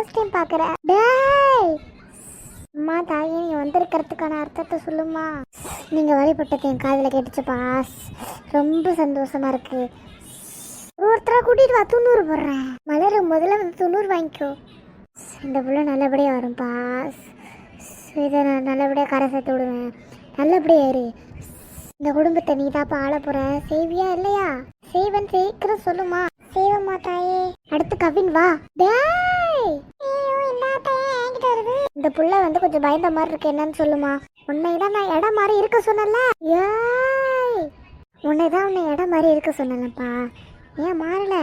First time பார்க்குறேன். டேய் அம்மா தாயே, நீ வந்திருக்கிறதுக்கான அர்த்தத்தை சொல்லுமா. நீங்கள் வழிபட்டது என் காதில் கேட்டுச்சுப்பா. ரொம்ப சந்தோஷமா இருக்கு. ஒருத்தராக கூட்டிகிட்டு வா, 90 போடுறேன். மலர் முதல்ல வந்து 90 வாங்கிக்கோ. இந்த புள்ள நல்லபடியாக வரும்பா. இதை நான் நல்லபடியாக கரை சேர்த்து விடுவேன். நல்லபடியாக இரு. இந்த குடும்பத்தை நீ தாப்பா ஆள போற. செய்வியா இல்லையா? செய்வன், சீக்கிரம் சொல்லுமா. செய்வமா தாயே. அடுத்து கவின் வா. டேய் இந்த புள்ள வந்து கொஞ்சம் பயந்த மாதிரி இருக்கு, என்னன்னு சொல்லுமா. உன்னைதான் நான் இடம் மாதிரி இருக்க சொன்னல. ஏய் உன்னை இடம் மாதிரி இருக்க சொன்னலப்பா. ஏன் மாறல?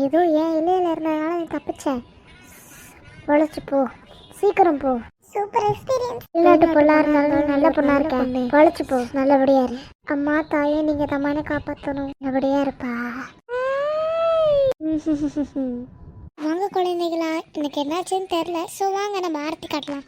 ஏதோ ஏன் இல்லையில இருந்ததுனால நீ தப்பிச்ச. பொழைச்சு போ, சீக்கிரம் போ. Super experience. இல்லாட்டு பொண்ணா இருந்தாலும் நல்ல பொண்ணா இருக்கேன். பொழைச்சு போ, நல்லபடியா இரு. அம்மா தாயே, நீங்க தம்மான காப்பாற்றணும். நல்லபடியா இருப்பா. வாங்க குழந்தைகளா, எனக்கு என்னாச்சுன்னு தெரியல. ஸோ வாங்க நம்ம ஆரத்தி காட்டலாம்.